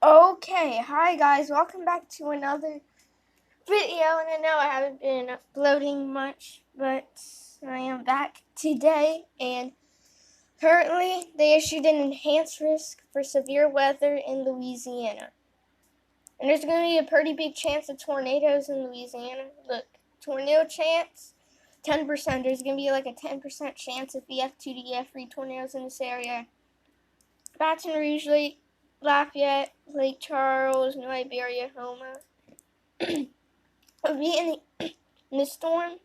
Okay, hi guys, welcome back to another video, and I know I haven't been uploading much, but I am back today, and currently they issued an enhanced risk for severe weather in Louisiana. And there's going to be a pretty big chance of tornadoes in Louisiana. Look, tornado chance, 10%. There's going to be like a 10% chance of EF2 to EF3 tornadoes in this area. Baton Rouge, Lafayette, Lake Charles, New Iberia, Houma. In the storm,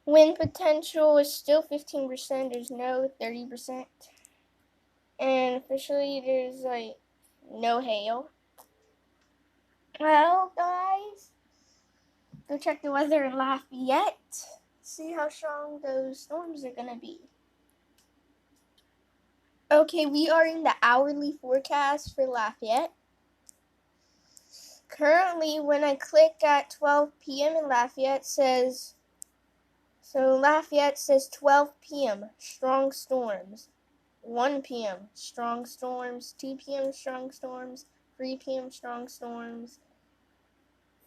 wind potential is still 15%. There's no 30%. And officially, there's no hail. Well, guys, go check the weather in Lafayette. See how strong those storms are going to be. Okay, we are in the hourly forecast for Lafayette. Currently, when I click at 12 p.m. in Lafayette, Lafayette says 12 p.m., strong storms. 1 p.m., strong storms. 2 p.m., strong storms. 3 p.m., strong storms.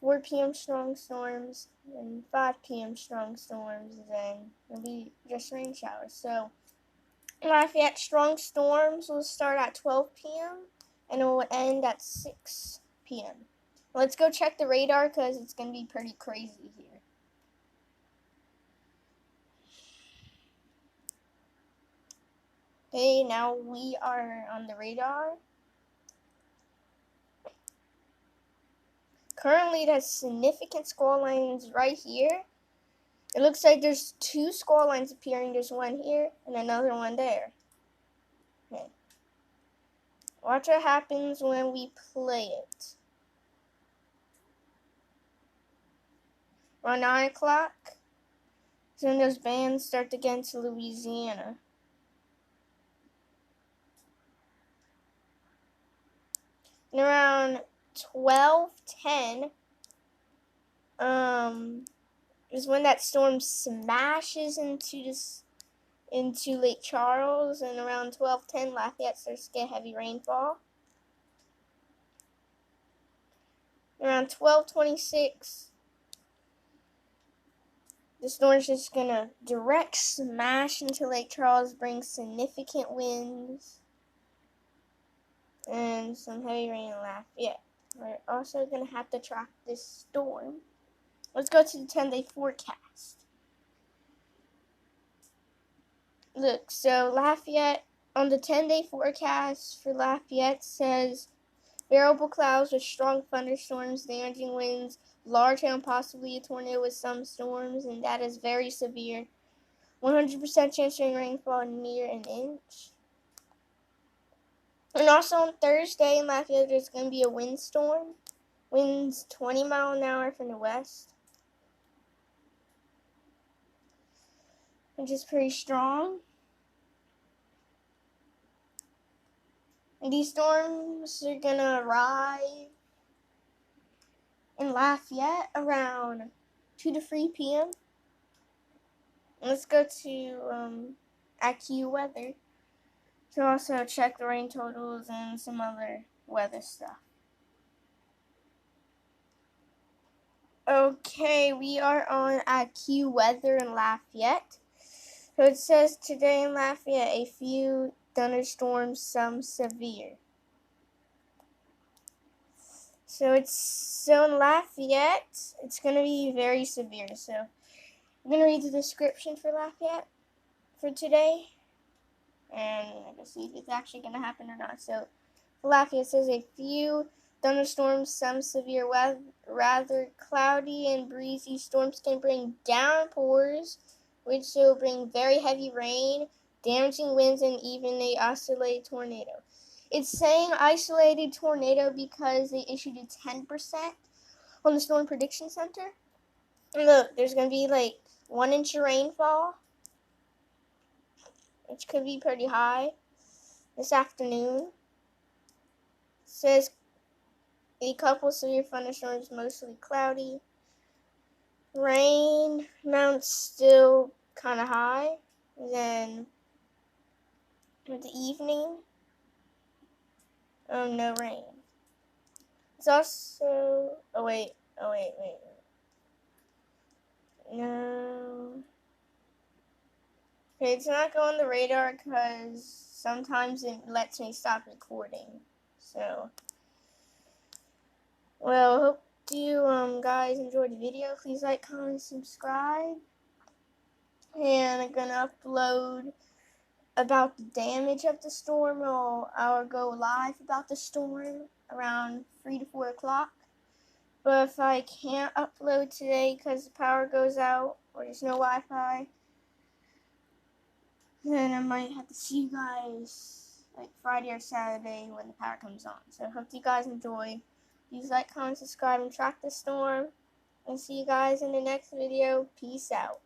4 p.m., strong storms. And 5 p.m., strong storms. Then it'll be just rain showers. So, Lafayette strong storms will start at 12 p.m. and it will end at 6 p.m. Let's go check the radar because it's going to be pretty crazy here. Okay, now we are on the radar. Currently, it has significant squall lines right here. It looks like there's 2 squall lines appearing. There's one here and another one there. Okay. Watch what happens when we play it. Around 9 o'clock, then those bands start to get into Louisiana. And around 12:10, is when that storm smashes into Lake Charles, and around 12:10, Lafayette starts to get heavy rainfall. Around 12:26, the storm's just gonna direct smash into Lake Charles, bring significant winds and some heavy rain in Lafayette. We're also gonna have to track this storm. Let's go to the 10-day forecast. Look, so Lafayette, on the 10-day forecast for Lafayette says variable clouds with strong thunderstorms, damaging winds, large hail, and possibly a tornado with some storms, and that is very severe. 100% chance of rainfall near an inch. And also on Thursday in Lafayette, there's going to be a windstorm. Winds 20 miles an hour from the west, which is pretty strong. And these storms are going to arrive in Lafayette around 2 to 3 p.m. Let's go to AccuWeather to also check the rain totals and some other weather stuff. Okay, we are on AccuWeather in Lafayette. So it says today in Lafayette, a few thunderstorms, some severe. So in Lafayette, it's going to be very severe. So I'm going to read the description for Lafayette for today, and I'm going to see if it's actually going to happen or not. So for Lafayette, it says a few thunderstorms, some severe weather, rather cloudy and breezy. Storms can bring downpours, which will bring very heavy rain, damaging winds, and even an isolated tornado. It's saying isolated tornado because they issued a 10% on the Storm Prediction Center. And look, there's going to be like 1 inch of rainfall, which could be pretty high this afternoon. It says a couple severe thunderstorms, mostly cloudy. Rain amounts still kind of high. Then with the evening, no rain. It's also, oh wait, no. Okay, it's not going the radar because sometimes it lets me stop recording. So, well, hope you guys enjoyed the video. Please like, comment, subscribe. And I'm gonna upload about the damage of the storm, or I'll go live about the storm around 3 to 4 o'clock. But if I can't upload today because the power goes out or there's no Wi-Fi, then I might have to see you guys like Friday or Saturday when the power comes on. So hope you guys enjoy. Please like, comment, subscribe, and track the storm. And see you guys in the next video. Peace out.